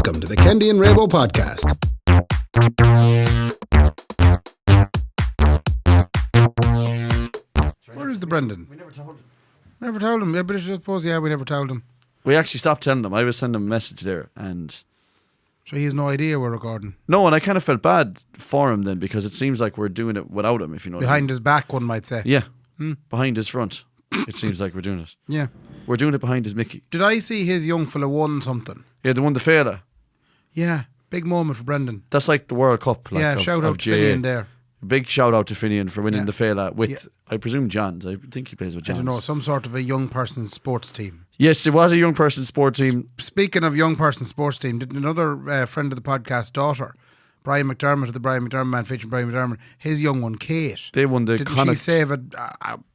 Welcome to the Kendy and Raybo podcast. Where is the Brendan? We never told him. Never told him. Yeah, but I suppose, we never told him. We actually stopped telling him. I was sending him a message there, and So he has no idea we're recording. no, and I kind of felt bad for him then because it seems like we're doing it without him. If you know what I mean. Behind his back, one might say. Yeah, behind his front. It seems like we're doing it. Yeah. We're doing it behind his Mickey. Did I see his young fella won something? Yeah, the one the fella. Yeah. Big moment for Brendan. That's like the World Cup. Like, Yeah, shout out to Finian there. Big shout out to Finian for winning Yeah. the fella with, Yeah. I presume, Johns. I think he plays with I Johns. don't know, some sort of a young person's sports team. Yes, it was a young person sport team. Speaking of young person's sports team, did another friend of the podcast, daughter, Brian McDermott of the Brian McDermott Man, featuring Brian McDermott, his young one, Kate. They won the Didn't Connacht. she save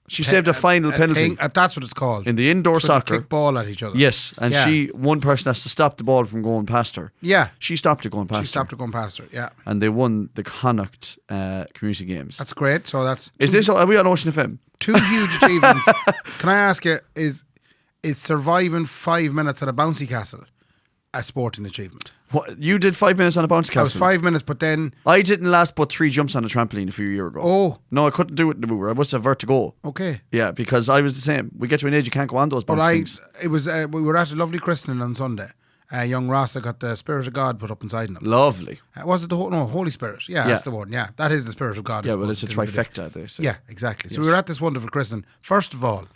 She saved a final penalty. That's what it's called. In the indoor It's when you soccer. kick ball at each other. Yes, and Yeah. one person has to stop the ball from going past her. Yeah. She stopped it going past She stopped it going past her, yeah. and they won the Connacht community games. That's great. So that's Are we on Ocean FM? two huge achievements. Can I ask you, is surviving 5 minutes at a bouncy castle a sporting achievement? What, you did 5 minutes on a bounce That was castle? 5 minutes, but then, I didn't last but 3 jumps on a trampoline a few years ago. Oh. No, I couldn't do it in the mover. I must have vertigo. okay. Yeah, because I was the same. We get to an age you can't go on those bounce But things. it was, we were at a lovely christening on Sunday. Young Rasa got the Spirit of God put up inside him. Lovely. Was it Holy Spirit? Yeah, that's the one. Yeah, that is the Spirit of God. I Yeah, well, suppose, it's a at the end of the day. trifecta, they say. Yeah, exactly. So we were at this wonderful christening. First of all,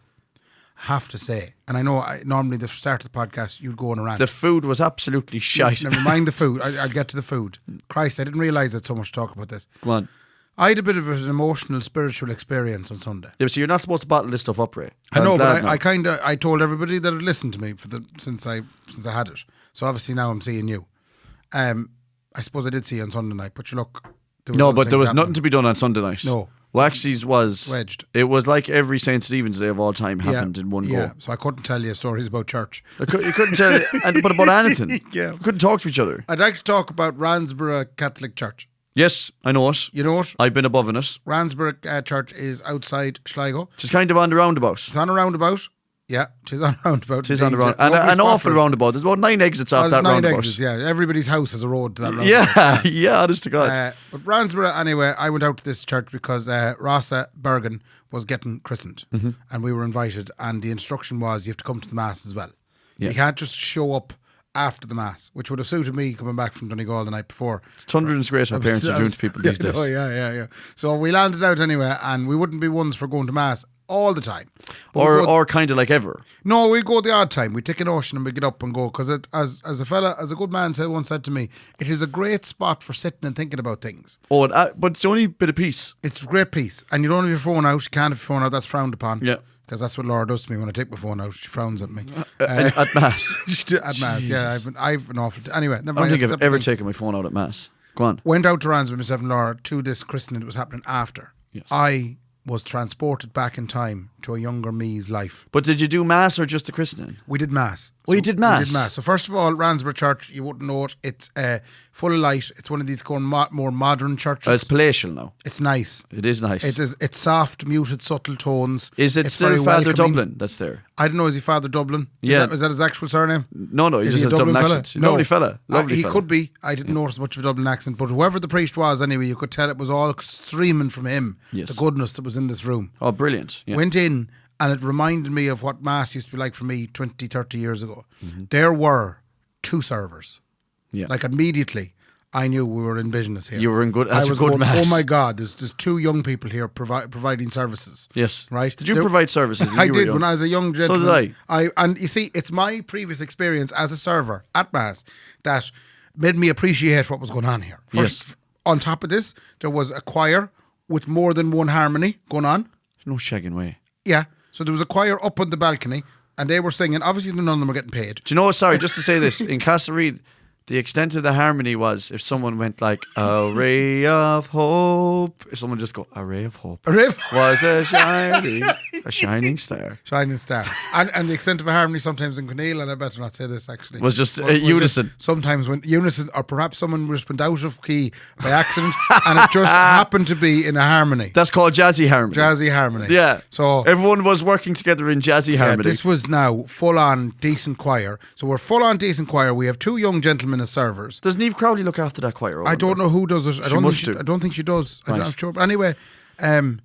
I have to say, and I know normally the start of the podcast you'd go on a rant. The food was absolutely shite. Never mind the food. I'll get to the food. Christ, I didn't realise I had so much to talk about this. Go on. I had a bit of an emotional, spiritual experience on Sunday. Yeah, so you're not supposed to bottle this stuff up, Ray. I know, I'm but glad now. I told everybody that had listened to me since I had it. So obviously now I'm seeing you. I suppose I did see you on Sunday night, but you look. No, but there was nothing to be done on Sunday night. No. Waxy's was Wedged. It was like every St. Stephen's Day of all time happened in one Yeah, go. so I couldn't tell you stories about church. You couldn't tell but about anything. Yeah. You couldn't talk to each other. I'd like to talk about Ransborough Catholic Church. Yes, I know it. You know it? I've been above in it. Ransborough Church is outside Sligo. Just kind of on the roundabout. It's on a roundabout. Yeah, it is on a roundabout. It is on the indeed. round, and Lovely an spot awful for it. roundabout. There's about 9 exits off There's that 9 roundabout. exits, yeah. Everybody's house has a road to that roundabout. Yeah, yeah, honest to God. But Ransborough, anyway, I went out to this church because Rasa Bergen was getting christened and we were invited, and the instruction was you have to come to the Mass as well. Yeah. You can't just show up after the Mass, which would have suited me coming back from Donegal the night before. It's under disgrace what parents are doing to people these days. Oh, yeah. So we landed out anyway, and we wouldn't be ones for going to Mass all the time. But we'd go- Or kind of like ever. no, we go the odd time. We take an ocean and we get up and go, because as a good man once said to me, it is a great spot for sitting and thinking about things. Oh, but it's only a bit of peace. It's a great piece, and you don't have your phone out. You can't have your phone out. That's frowned upon. Yeah. Because that's what Laura does to me when I take my phone out. She frowns at me. At Mass. At Mass, yeah. I've an awful... Anyway, never I mind. don't think that's I've a ever separate thing. taken my phone out at Mass. Go on. Went out to Rans with myself and Laura to this christening that was happening after. Yes. I was transported back in time to a younger me's life. But did you do Mass or just the christening? We did Mass. Oh, you did Mass? We did Mass. So first of all, Ransborough Church, you wouldn't know it. It's full of light. It's one of these more modern churches. It's palatial now. It's nice. It is nice. It's soft, muted, subtle tones. Is it It's still very Father welcoming. Dublin that's there? I don't know. Is he Father Dublin? Yeah. Is that his actual surname? No, he Is just he a has Dublin fella? accent. Lovely fella. Lovely he fella. could be. I didn't notice much of a Dublin accent, but whoever the priest was, anyway, you could tell it was all streaming from him. Yes. The goodness that was in this room. Oh, brilliant. Yeah. Went in, and it reminded me of what Mass used to be like for me 20, 30 years ago. Mm-hmm. There were 2 servers. Yeah. Like immediately, I knew we were in business here. You were in good. I That's a was good going, Mass. oh my God, there's 2 young people here providing services. Yes. Right? Did you There- provide services? I did when I was a young gentleman. So did I. And you see, it's my previous experience as a server at Mass that made me appreciate what was going on here. First, on top of this, there was a choir with more than one harmony going on. There's no shagging way. Yeah. So there was a choir up on the balcony and they were singing. Obviously, none of them were getting paid. Do you know what? Sorry, just to say this. In Castlereagh, the extent of the harmony was if someone went like, a ray of hope. If someone just go, a ray of hope. A riff. Was a shining star. Shining star. And the extent of a harmony sometimes in Cornell, and I better not say this actually. Was just was unison. just sometimes when unison, or perhaps someone just went out of key by accident and it just happened to be in a harmony. That's called jazzy harmony. Jazzy harmony. Yeah. So everyone was working together in jazzy harmony. this was now full on decent choir. So we're full on decent choir. We have 2 young gentlemen in as servers. Does Niamh Crowley look after that choir? I don't know who does it. I don't think she does. Right. I'm not sure. But anyway, on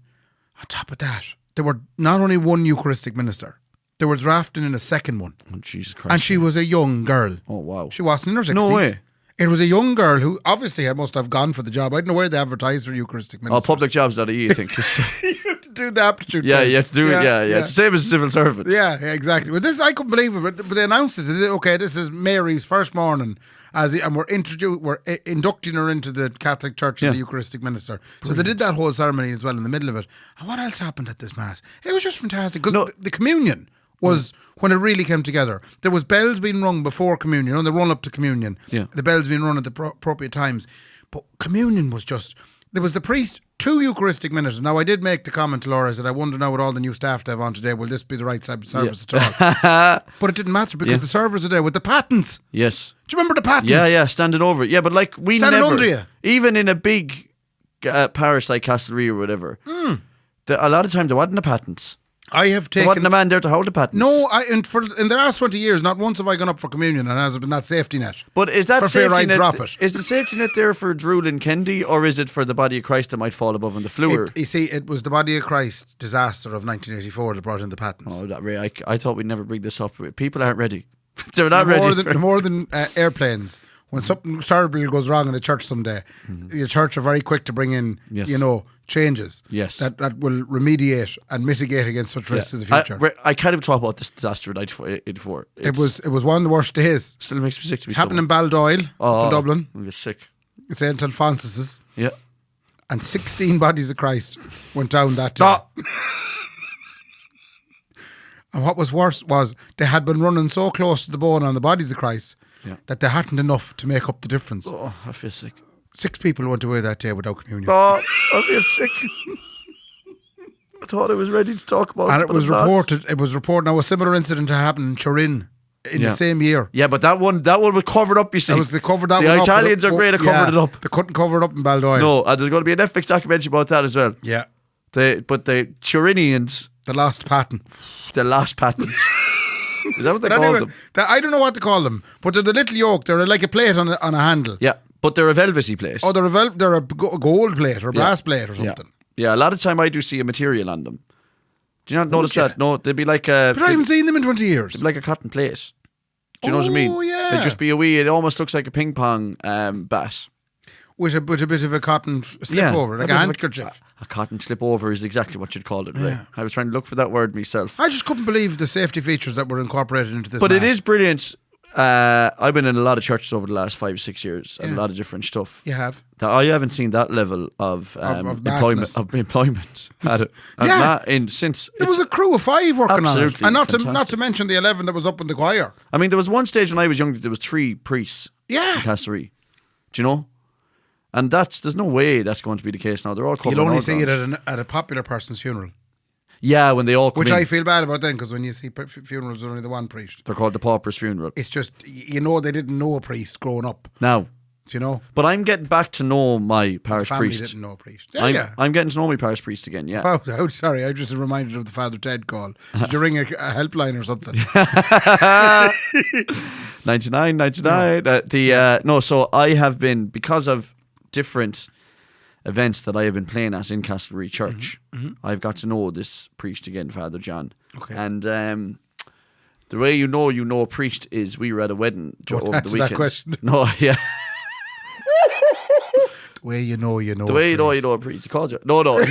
top of that, there were not only one Eucharistic minister, they were drafting in a second one. Oh, Jesus Christ. And she was a young girl. Oh, wow. She wasn't in her 60s. No way. It was a young girl who obviously must have gone for the job. I don't know where they advertised for Eucharistic ministers. Public jobs.ie, you think. You have to do the aptitude Yeah, test. you have to do it. Yeah. It's the same as civil servants. Yeah, exactly. But this, I couldn't believe it. But they announced this. Okay, this is Mary's first morning, and we're inducting her into the Catholic Church as a Eucharistic minister. Brilliant. So they did that whole ceremony as well in the middle of it. And what else happened at this mass? It was just fantastic because the communion was when it really came together. There was bells being rung before communion, on the run up to communion. Yeah. The bells being rung at the appropriate times. But communion was just, there was the priest, 2 Eucharistic ministers. Now, I did make the comment to Laura, I said, I wonder now with all the new staff they have on today, will this be the right service at all? But it didn't matter because the servers are there with the patents. Yes. Do you remember the patents? Yeah, standing over it. Yeah, but like we standing never, under you. even in a big parish like Castlerea or whatever, a lot of times there wasn't the patents. I have taken... There wasn't a man there to hold the patents. No, in the last 20 years, not once have I gone up for communion and has been that safety net. But is that for fear safety I'd net, drop it. Is the safety net there for Drool and Kendy, or is it for the body of Christ that might fall above on the floor? You see, it was the Body of Christ disaster of 1984 that brought in the patents. Oh, that Ray, I thought we'd never bring this up. People aren't ready. They're not ready. More than airplanes. When something terrible goes wrong in a church someday, the church are very quick to bring in, changes that will remediate and mitigate against such risks in the future. I can't even talk about this disaster in 1984. It was one of the worst days. Still makes me sick to be happened in Baldoyle, in Dublin. I'm just sick. St. Alphonsus's. Yeah. And 16 bodies of Christ went down that day. And what was worse was they had been running so close to the bone on the bodies of Christ that they hadn't enough to make up the difference. Oh, I feel sick. 6 people went away that day without communion. Oh, I feel sick. I thought I was ready to talk about it. And it was reported. Now, a similar incident happened in Turin in the same year. Yeah, but that one was covered up, you see. They covered that the one up. The Italians are great at covering it up. They couldn't cover it up in Baldoyle. No, and there's going to be a Netflix documentary about that as well. Yeah. But the Turinians... The lost patent. The lost patents. Is that what they call them? I don't know what to call them, but they're the little yoke. They're like a plate on a handle. Yeah, but they're a velvety plate. Oh, they're a gold plate or a brass plate or something. Yeah, a lot of time I do see a material on them. Do you not notice that? No, they'd be like a... But I haven't seen them in 20 years. They'd be like a cotton plate. Do you know what I mean? Oh, yeah. They'd just be a wee... It almost looks like a ping pong bat. With a bit of a cotton slip over, like a handkerchief. A cotton slip over is exactly what you'd call it, right? I was trying to look for that word myself. I just couldn't believe the safety features that were incorporated into this. But it is brilliant. I've been in a lot of churches over the last 5 or 6 years and a lot of different stuff. You have? I haven't seen that level of employment at it. Since there was a crew of 5 working on it, and not to mention the 11 that was up in the choir. I mean, there was one stage when I was younger. There was 3 priests. In Castlerea. Do you know? And there's no way that's going to be the case now. They're all covered. You'll only see it at a popular person's funeral. Yeah, when they all come Which in. I feel bad about then, because when you see funerals, there's only the one priest. They're called the pauper's funeral. It's just, they didn't know a priest growing up. Now. Do you know? But I'm getting back to know my parish priest. Didn't know a priest. I'm getting to know my parish priest again, yeah. Oh, sorry, I just reminded of the Father Ted call. Did you ring a helpline or something? 99. So I have been, because of different events that I have been playing at in Castlerea Church, I've got to know this priest again, Father John. Okay. And the way you know a priest is we were at a wedding over the weekend. That question. No, yeah. The way you know The way you know a priest. He calls you. No. I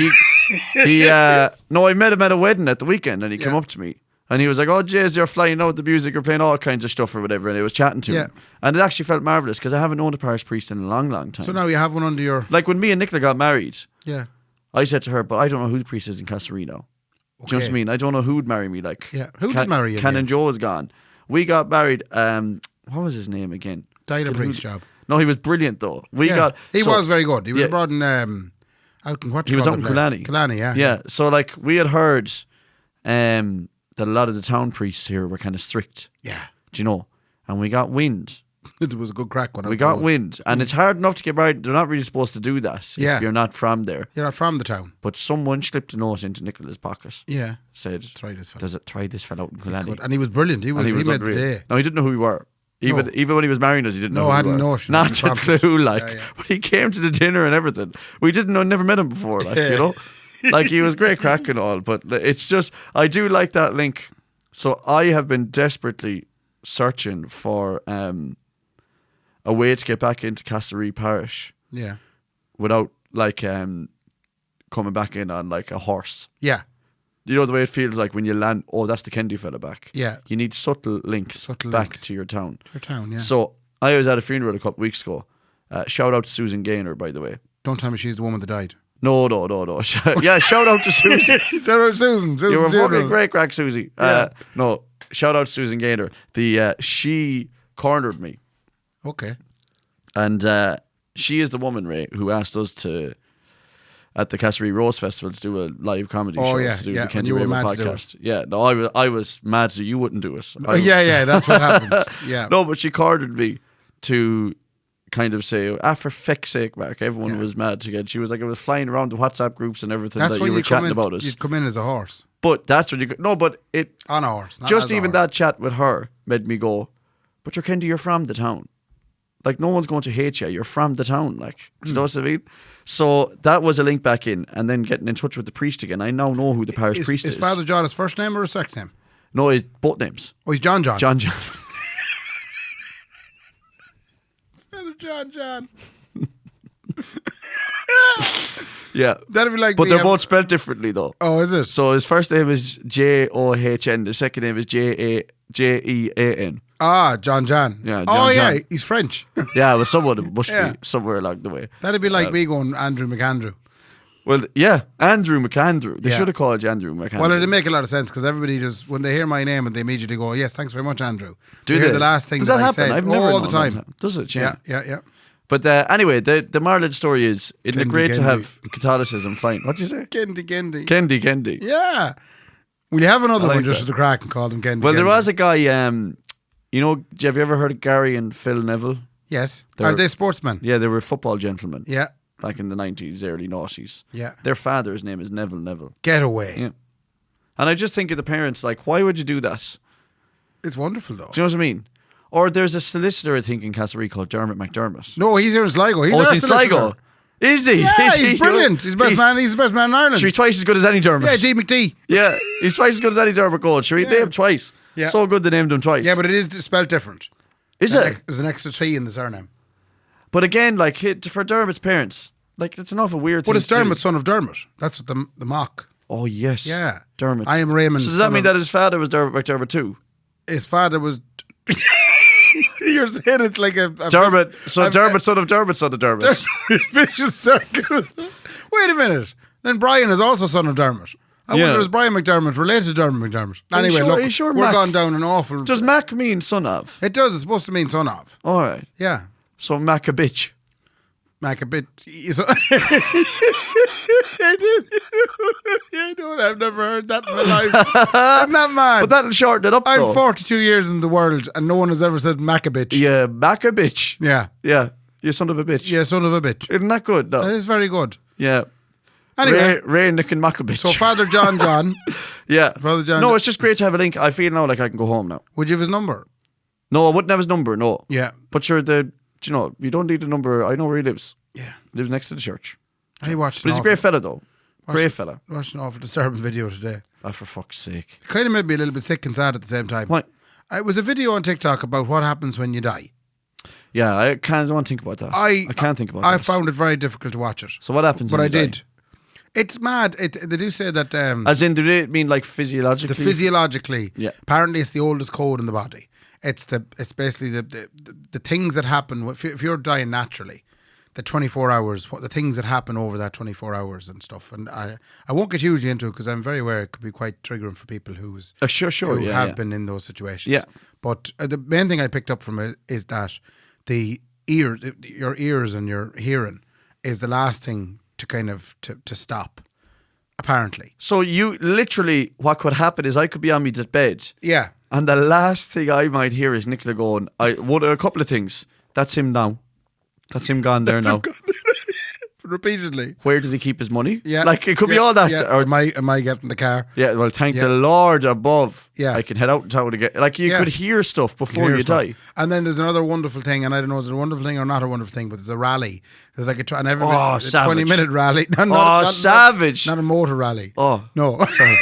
met him at a wedding at the weekend, and he came up to me. And he was like, oh, Jays, you're flying out the music, you're playing all kinds of stuff or whatever. And I was chatting to him. And it actually felt marvellous because I haven't known a parish priest in a long, long time. So now you have one under your... Like when me and Nicola got married, I said to her, but I don't know who the priest is in Castlerea now. Do you know what I mean? I don't know who'd marry me. Like, who did marry you? Canon Joe is gone. We got married, what was his name again? Died a priest job. No, he was brilliant though. He was very good. He was abroad in... out in He was out in Killarney. Killarney, yeah. Yeah, so like we had heard... that a lot of the town priests here were kind of strict. Yeah. Do you know? And we got wind. It was a good crack when we got wind. And it's hard enough to get married. They're not really supposed to do that if you're not from there. You're not from the town. But someone slipped a note into Nicola's pocket. Yeah. Said, try this fella. Does it try this fella out in Killarney? And he was brilliant. He made the day. No, he didn't know who we were. Even when he was marrying us, he didn't know. I hadn't notion. Not a clue. Like, but he came to the dinner and everything. We didn't know, never met him before. Like, you know, like he was great crack and all. But it's just, I do like that link. So I have been desperately searching for a way to get back into Castlereagh Parish. Yeah. Without like coming back in on like a horse. Yeah. You know the way it feels like when you land, oh, that's the Kendy fella back. Yeah. You need subtle links back to your town. Your town, yeah. So I was at a funeral a couple of weeks ago. Shout out to Susan Gaynor, by the way. Don't tell me she's the woman that died. No. Yeah, shout out to Susan. Shout out to Susan. You were fucking great crack, Susie. Yeah. No, shout out to Susan Gaynor. She cornered me. Okay. And she is the woman, Ray, who asked us to, at the Castlereagh Rose Festival, to do a live comedy show. To do the Kendy Raybo podcast. Yeah, no, I was mad, so you wouldn't do it. Yeah, that's what happened. Yeah. No, but she cornered me to kind of say, for feck's sake, Mark, everyone was mad to get. She was like, I was flying around the WhatsApp groups and everything that you were chatting about us. You'd come in as a horse. But that's when you no, but it on a horse. Just even that chat with her made me go, but you're Kendy, you're from the town. Like, no one's going to hate you. You're from the town. Like, do you know what I mean? So that was a link back in, and then getting in touch with the priest again. I now know who the parish priest is. Is Father John his first name or his second name? No, it's both names. Oh, he's John. John. Father John. Yeah. That'd be like. But they're both spelled differently, though. Oh, is it? So his first name is John. The second name is Jean. Ah, John. Yeah. John. He's French. Yeah, well, someone must be somewhere along the way. That'd be like me going Andrew McAndrew. Well, yeah, Andrew McAndrew. They should have called you Andrew McAndrew. Well, it'd make a lot of sense because everybody just, when they hear my name, and they immediately go, "Yes, thanks very much, Andrew." Do they hear the last thing Does that that I happen? say I've never all known the time. That. Does it? Yeah. But anyway, the moral of the story is, isn't it great to Kendy. have Catholicism flying? What'd you say? Kendy. Kendy. Yeah. Will you have another I like one just that. for the crack and call them Kendy? Well, there was a guy, you know, have you ever heard of Gary and Phil Neville? Yes. Are they sportsmen? Yeah, they were football gentlemen. Yeah. Back in the 90s, early noughties. Yeah. Their father's name is Neville. Get away. Yeah. And I just think of the parents, like, why would you do that? It's wonderful, though. Do you know what I mean? Or there's a solicitor, I think, in Castlereagh called Dermot McDermott. No, he's here in Sligo. He's He's in Sligo. Is he? Yeah, Is he's he? brilliant. He's the best man. He's the best man in Ireland. Should be twice as good as any Dermot. Yeah, D. McD. Yeah, he's twice as good as any Dermot Gold. Should we name him twice? Yeah. So good they named him twice. Yeah, but it is spelled different. Is it? There's an extra T in the surname. But again, like, for Dermot's parents, like, it's an awful weird thing. But it's to do. Dermot, son of Dermot. That's what the mock. Oh, yes. Yeah. Dermot. I am Raymond. So does that mean that his father was Dermot McDermott too? His father was... You're saying it's like a Dermot, Dermot, son of Dermot, son of Dermot. vicious circle. Wait a minute. Then Brian is also son of Dermot. I wonder, is Brian McDermott related to Dermot McDermott? Anyway, look, we're gone down an awful... Does Mac mean son of? It does. It's supposed to mean son of. All right. Yeah. So Mac a bitch. Mac a bit... I don't. I've never heard that in my life. Isn't that mad? But that'll shorten it up, I'm though. 42 years in the world and no one has ever said Mac a bitch. Yeah, Mac a bitch. Yeah. Yeah. You son of a bitch. Yeah, son of a bitch. Isn't that good? No. That is very good. Yeah. Anyway. Ray Nick and Mac a bitch. So Father John. Yeah. Father John. No, it's just great to have a link. I feel now like I can go home now. Would you have his number? No, I wouldn't have his number, no. Yeah. But sure, you know, you don't need a number. I know where he lives. Yeah. He lives next to the church. I watched. But he's a great fella, though. Great fella. Watched an awful disturbing video today. Oh, for fuck's sake. It kind of made me a little bit sick and sad at the same time. What? It was a video on TikTok about what happens when you die. Yeah, I can't want to think about that. I can't think about that. I found it very difficult to watch it. So what happens? But when I you die? did. It's mad. They do say that. As in, do they mean like physiologically? Physiologically. Yeah. Apparently, it's the oldest code in the body. It's basically the things that happen if you're dying naturally. The 24 hours, the things that happen over that 24 hours and stuff. And I won't get hugely into it because I'm very aware it could be quite triggering for people who have been in those situations. Yeah. But the main thing I picked up from it is that your ears and your hearing is the last thing to kind of to stop, apparently. So you literally, what could happen is I could be on my bed. Yeah. And the last thing I might hear is Nicola going, a couple of things. That's him now. That's him gone there now. repeatedly. Where did he keep his money? Yeah. Like, it could be all that. Yeah. Or, Am I getting the car? yeah, well, thank the Lord above. Yeah. I can head out in town again. Like, you could hear stuff before you die. And then there's another wonderful thing, and I don't know if it's a wonderful thing or not a wonderful thing, but there's a rally. There's like a 20-minute rally. Savage. Not a motor rally. Oh. No. Sorry.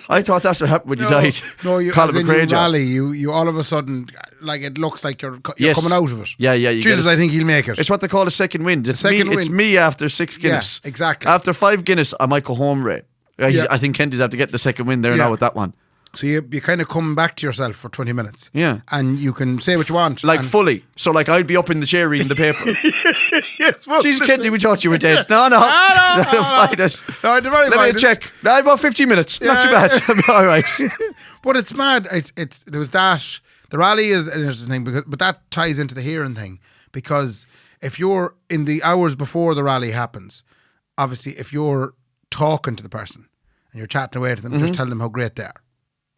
I thought that's what happened when you died. No, you Colin McRae rally. You all of a sudden, like, it looks like you're coming out of it. Yeah. Jesus, I think he'll make it. It's what they call a second wind. It's me after 6 Guinness. Yeah, exactly. After 5 Guinness, I might go home, Ray. I think Kendy's have to get the second win there now with that one. So you kind of come back to yourself for 20 minutes. Yeah. And you can say what you want. Like, fully. So, like, I'd be up in the chair reading the paper. Yes. Well, Jeez, Kendy, we thought you were dead. No. No, Let me check. No, about 15 minutes. Not too bad. All right. But it's mad. There was that. The rally is an interesting thing, but that ties into the hearing thing. Because if you're in the hours before the rally happens, obviously, if you're talking to the person and you're chatting away to them, just tell them how great they are.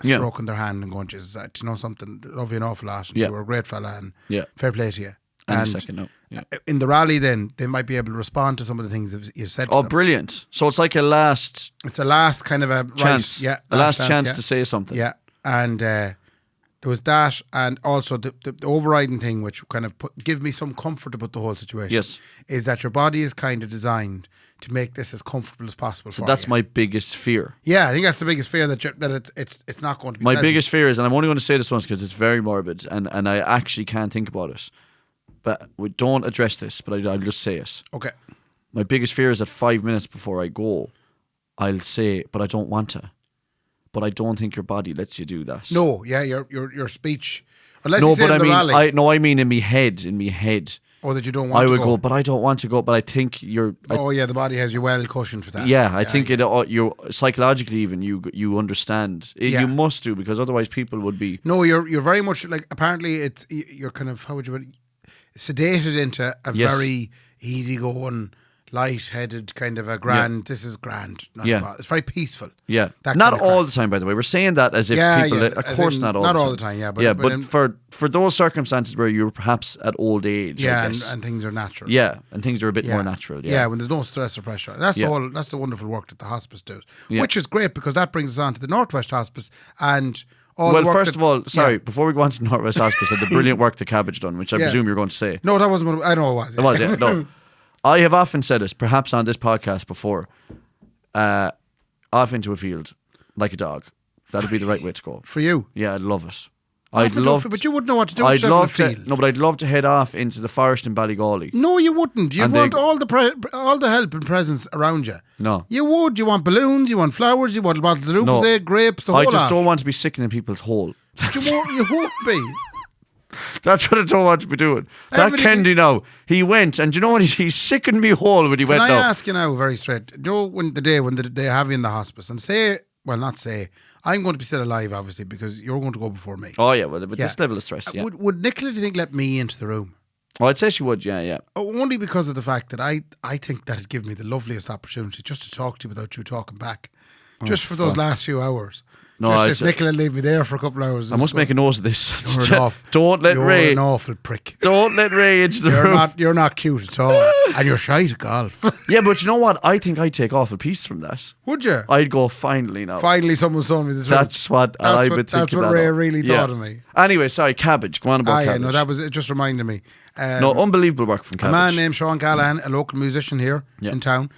Stroking their hand and going, Jesus, do you know something? Love you an awful lot. And you were a great fella and fair play to you. And second, no. Yeah. In the rally, then they might be able to respond to some of the things that you said to them. Brilliant. So it's like a last. It's a last kind of a chance. Right, a last chance to say something. Yeah. And there was that, and also the overriding thing, which kind of give me some comfort about the whole situation. Yes. Is that your body is kind of designed to make this as comfortable as possible for you. That's my biggest fear. Yeah, I think that's the biggest fear, that it's not going to be my pleasant. biggest fear is, and I'm only going to say this once because it's very morbid, and I actually can't think about it. But we don't address this, but I'll just say it. Okay. My biggest fear is that 5 minutes before I go, I'll say, but I don't want to. But I don't think your body lets you do that. No, yeah, your speech. Unless you say in the rally. I mean in me head. Or that you don't want to go. I would go, but I don't want to go. But I think you're. The body has you well cushioned for that. Yeah, I think it. You psychologically even you understand. You must do, because otherwise people would be. No, you're very much like, apparently you're kind of, how would you put it, sedated into a very easygoing, light-headed kind of a grand. This is grand. It's very peaceful. Yeah, not all the time, by the way. We're saying that as if people. Of course, not all. Not the time. all the time. Yeah, but for those circumstances where you're perhaps at old age. Yeah, I guess. and things are natural. Yeah, and things are a bit more natural. Yeah, when there's no stress or pressure. And that's that's the wonderful work that the hospice does, which is great, because that brings us on to the Northwest Hospice and. First of all, before we go on to Northwest Hospice, and the brilliant work the Cabbage done, which I presume you're going to say. No, that wasn't what I know it was. It was, yeah. No. I have often said this, perhaps on this podcast before, off into a field, like a dog. That'd be the right way to go. For you? Yeah, I'd love it. But you wouldn't know what to do. But I'd love to head off into the forest in Ballygawley. No, you wouldn't. You'd want all the help and presence around you. No. You would. You want balloons, you want flowers, you want bottles of Lucozade, grapes, the whole lot. I just don't want to be sickening people's hole. You won't be. That's what I don't want to be doing. Kendy now, he went, and do you know what? He sickened me whole when he went. Can I ask you now, very straight? You know, when they have you in the hospice, and I'm going to be still alive, obviously, because you're going to go before me. Oh yeah, well, with this level of stress, yeah. Would Nicola, do you think, let me into the room? Oh, I'd say she would, yeah. Only because of the fact that I think that it'd give me the loveliest opportunity just to talk to you without you talking back, just for those last few hours. No, just Nicola leave me there for a couple of hours. I must make a note of this. You're Ray. an awful prick. Don't let Ray into the room. You're not cute at all, and you're shy at golf. Yeah, but you know what? I think I'd take off a piece from that. Would you? I'd go, finally now. Finally, someone's told me this. That's what I've been thinking. That's what Ray really thought of me. Anyway, sorry, Cabbage. Go on about Cabbage. It just reminded me. Unbelievable work from Cabbage. A man named Sean Callahan, a local musician here in town.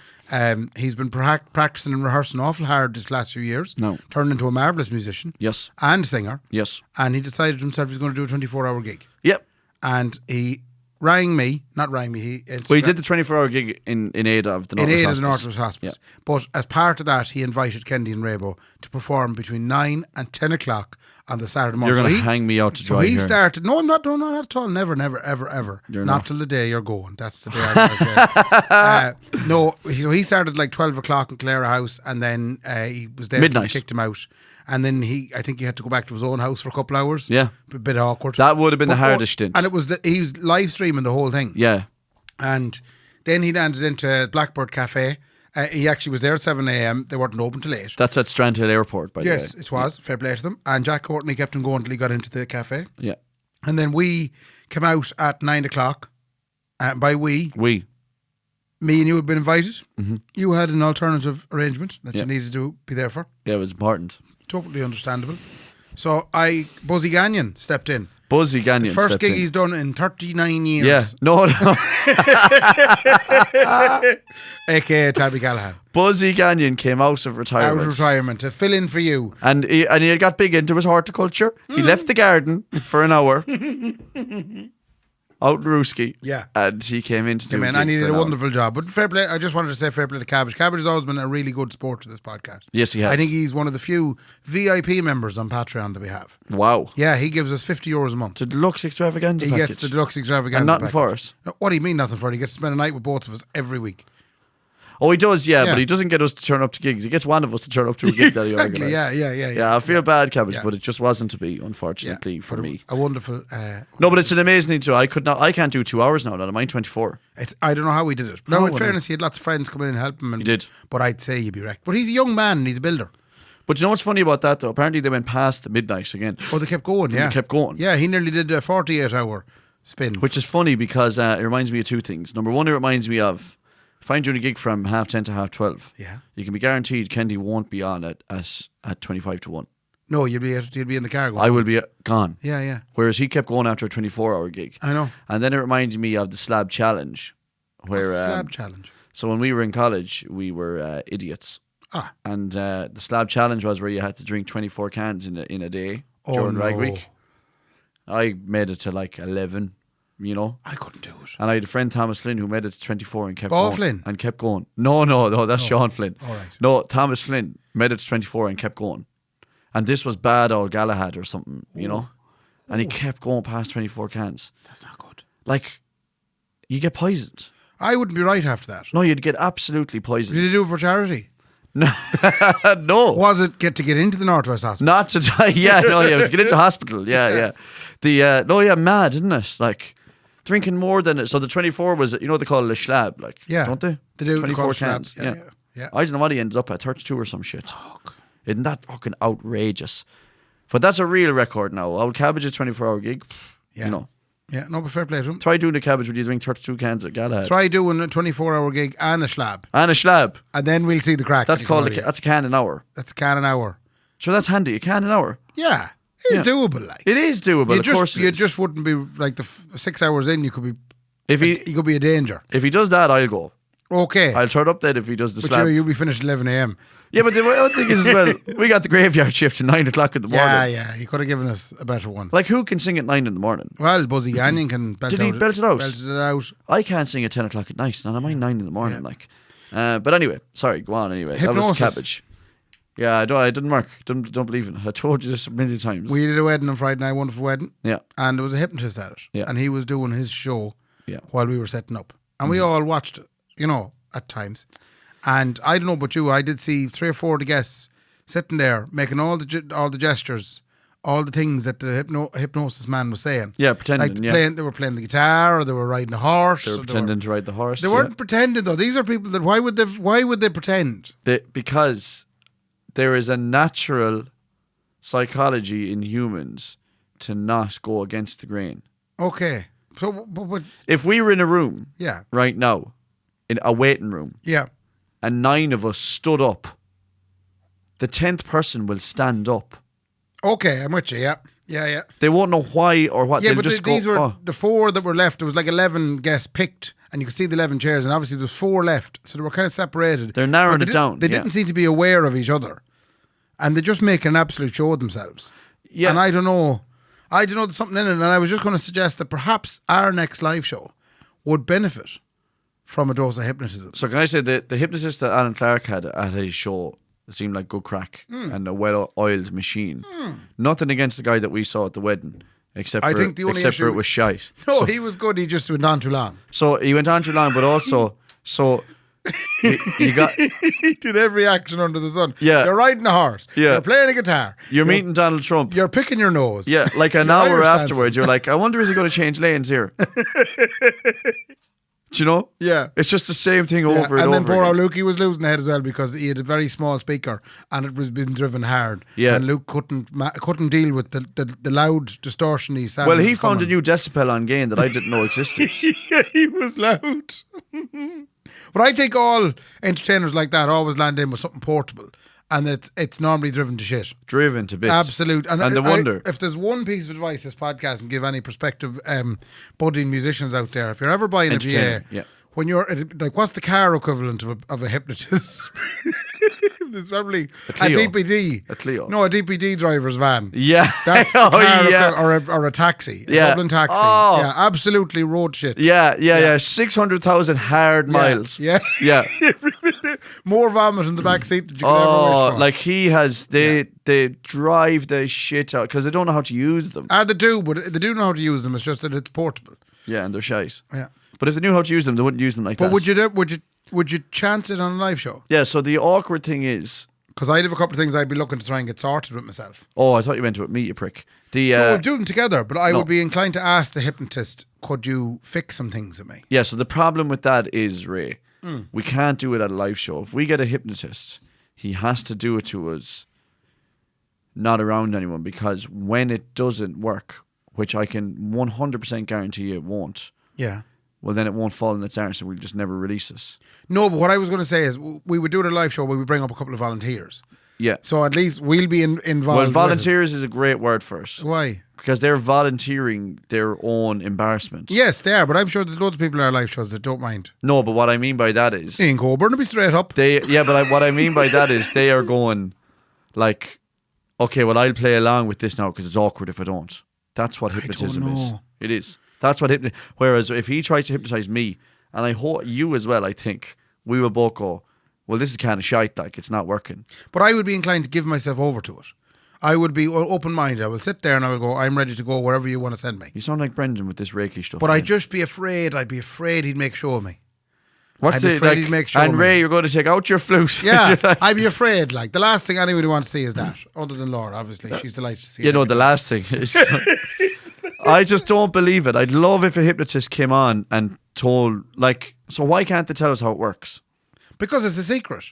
He's been practicing and rehearsing awful hard this last few years. Turned into a marvellous musician. Yes. And singer. Yes. And he decided himself he's going to do a 24-hour gig. Yep. And he he did the 24-hour gig in aid of the Northwest Hospice. Yeah. But as part of that, he invited Kendy and Raybo to perform between 9 and 10 o'clock on the Saturday morning. You're going to hang me out to dry. So he started. No, I'm not. No, not at all. Never, ever. Not till the day you're going. That's the day I'm going to say. No, he started like 12 o'clock in Clara House, and then he was there. Midnight. Kicked him out. And then I think he had to go back to his own house for a couple of hours. Yeah. A bit awkward. That would have been the hardest stint. And it was he was live streaming the whole thing. Yeah. And then he landed into Blackbird Cafe. He actually was there at 7 a.m. They weren't open till 8. That's at Strandhill Airport, by the way. Yes, it was. Fair play to them. And Jack Courtney kept him going until he got into the cafe. Yeah. And then we came out at 9 o'clock. By we, Me and you had been invited. You had an alternative arrangement that you needed to be there for. Yeah, it was important. Totally understandable. So Buzzy Gagnon stepped in. Buzzy Gagnon. First gig he's done in 39 years. Yeah. No. AKA Tabby Callahan. Buzzy Gagnon came out of retirement. Out of retirement to fill in for you. And he had got big into his horticulture. He left the garden for an hour. Out in Rooski. Yeah. And he came in to do I needed a wonderful job. But fair play, I just wanted to say fair play to Cabbage. Cabbage has always been a really good sport to this podcast. Yes, he has. I think he's one of the few VIP members on Patreon that we have. Wow. Yeah, he gives us €50 a month. The deluxe extravaganza He package. gets the deluxe extravaganza And nothing package. for us. No, what do you mean nothing for it? He gets to spend a night with both of us every week. Oh, he does, Yeah. but he doesn't get us to turn up to gigs. He gets one of us to turn up to a gig that he Exactly, organised. yeah. I feel bad, Cabbage, Yeah. but it just wasn't to be, unfortunately, for me. A wonderful... No, but it's an amazing thing to do. I can't do 2 hours now, not mine 24. I don't know how he did it. No, in fairness, he had lots of friends come in and help him. And, He did. But I'd say he'd be wrecked. But he's a young man and he's a builder. But you know what's funny about that, though? Apparently they went past the midnight again. Oh, they kept going, yeah. They kept going. Yeah, he nearly did a 48-hour spin. Which is funny because it reminds me of two things. Number one, it reminds me of if I'm doing a gig from 10:30 to 12:30. Yeah. You can be guaranteed Kendy won't be on at 25 to 1. No, you'd be in the car going. I will be gone. Yeah. Whereas he kept going after a 24-hour gig. I know. And then it reminds me of the slab challenge. Where Slab challenge. So when we were in college, we were idiots. Ah. And the slab challenge was where you had to drink 24 cans in a day during no. rag week. I made it to like 11, you know. I couldn't do it. And I had a friend, Thomas Flynn, who made it to 24 and kept Paul going. Flynn? And kept going. No, that's Sean Flynn. All right. No, Thomas Flynn made it to 24 and kept going. And this was bad old Galahad or something, you know. And he kept going past 24 cans. That's not good. Like, you get poisoned. I wouldn't be right after that. No, you'd get absolutely poisoned. Did you do it for charity? No. Was it to get into the Northwest Hospital? Not to die. Yeah, no, yeah. It was get into hospital. Yeah. Mad, isn't it? Like, drinking more than it. So the 24 was, you know, they call it a schlab, like, don't they? They do. 24 they call it cans. schnapps. Yeah. I don't know what he ends up at, 32 or some shit. Isn't that fucking outrageous? But that's a real record now. Old Cabbage's 24-hour gig. Yeah. You know. Yeah, no, but fair play to him. Try doing a Cabbage where you drink 32 cans of Galahad. Try doing a 24-hour gig and a schlab. And a schlab. And then we'll see the crack. That's that's a can an hour. That's a can an hour. Sure, that's handy. A can an hour. Yeah. It's doable, like. It is doable, of course You just wouldn't be, like, the 6 hours in, you could be... you could be a danger. If he does that, I'll go. Okay. I'll turn up then if he does the slab. But you'll be finished at 11 a.m. Yeah, but the other thing is as well, we got the graveyard shift at 9 o'clock in the morning. Yeah, he could have given us a better one. Like, who can sing at 9 in the morning? Well, Buzzy Gagnon can belt Did he belt it out? Belted it out. I can't sing at 10 o'clock at night, and I mind 9 in the morning. Like, but anyway, sorry, go on anyway. Hypnosis. That was Cabbage. Yeah, I didn't work. Don't believe it. I told you this a million times. We did a wedding on Friday night, wonderful wedding. Yeah. And there was a hypnotist at it. Yeah. And he was doing his show Yeah. while we were setting up. And we all watched it, you know, at times. And I don't know about you, I did see 3 or 4 of the guests sitting there making all the gestures, all the things that the hypnosis man was saying. Yeah, pretending. They were playing the guitar, or they were riding a horse. They were pretending to ride the horse. They weren't pretending though. These are people that why would they pretend? Because there is a natural psychology in humans to not go against the grain. Okay, so but if we were in a room, yeah, right now, in a waiting room, yeah, and 9 of us stood up, the 10th person will stand up. Okay, I'm with you. Yeah. They won't know why or what. Yeah, They'll but just these go, were oh. the 4 that were left. There was like 11 guests picked, and you could see the 11 chairs, and obviously there's 4 left, so they were kind of separated. They're narrowing it down. They didn't seem to be aware of each other, and they just make an absolute show of themselves. Yeah, and I don't know. There's something in it, and I was just going to suggest that perhaps our next live show would benefit from a dose of hypnotism. So can I say the hypnotist that Alan Clark had at his show seemed like good crack and a well-oiled machine. Nothing against the guy that we saw at the wedding, except for it was shite. No, he was good. He just went on too long. So he went on too long, but also he got he did every action under the sun. Yeah, you're riding a horse. Yeah, you're playing a guitar. You're meeting Donald Trump. You're picking your nose. Yeah, like an hour afterwards, you're like, I wonder is he going to change lanes here? Do you know? Yeah. It's just the same thing over and over. And then poor old again. Lukey was losing the head as well because he had a very small speaker and it was being driven hard. Yeah. And Luke couldn't deal with the loud distortion-y sound. Well, he found a new decibel on gain that I didn't know existed. Yeah, he was loud. But I think all entertainers like that always land in with something portable. And it's normally driven to shit. Driven to bits. Absolute. And the wonder. If there's one piece of advice this podcast can give any prospective budding musicians out there, if you're ever buying a PA, when you're like, what's the car equivalent of a hypnotist? It's probably a DPD. A Clio. No, a DPD driver's van. Yeah. That's the car or a taxi. A Dublin taxi. Oh. Yeah, absolutely road shit. Yeah. 600,000 hard miles. Yeah. More vomit in the back seat than you could ever wish for. Like he has, they drive the shit out because they don't know how to use them. They do, but they do know how to use them. It's just that it's portable. Yeah, and they're shite. Yeah. But if they knew how to use them, they wouldn't use them like that. But would you chance it on a live show? Yeah, so the awkward thing is... Because I'd have a couple of things I'd be looking to try and get sorted with myself. Oh, I thought you meant to meet, you prick. No, we'd do them together, but I would be inclined to ask the hypnotist, could you fix some things with me? Yeah, so the problem with that is, Ray, we can't do it at a live show. If we get a hypnotist, he has to do it to us, not around anyone, because when it doesn't work, which I can 100% guarantee it won't, well, then it won't fall in its arse and we'll just never release it. No, but what I was going to say is we would do it at a live show where we bring up a couple of volunteers. Yeah. So at least we'll be involved. Well, volunteers is a great word for it. Why? Because they're volunteering their own embarrassment. Yes, they are, but I'm sure there's loads of people in our live shows that don't mind. No, but what I mean by that is... Ian Coburn will be straight up. What I mean by that is they are going like, okay, well, I'll play along with this now because it's awkward if I don't. That's what hypnotism is. It is. That's what Whereas if he tries to hypnotize me, and I hope you as well, I think, we will both go, well, this is kind of shite, like, it's not working. But I would be inclined to give myself over to it. I would be open-minded. I will sit there and I will go, I'm ready to go wherever you want to send me. You sound like Brendan with this Reiki stuff. But I'd just be afraid. I'd be afraid he'd make show of me. What's it like? He'd make show and Ray, you're going to take out your flute. Yeah, I'd be afraid. Like, the last thing anybody wants to see is that. Other than Laura, obviously. She's delighted to see it. You know, the last thing is... I just don't believe it. I'd love if a hypnotist came on and told, like, so why can't they tell us how it works? Because it's a secret.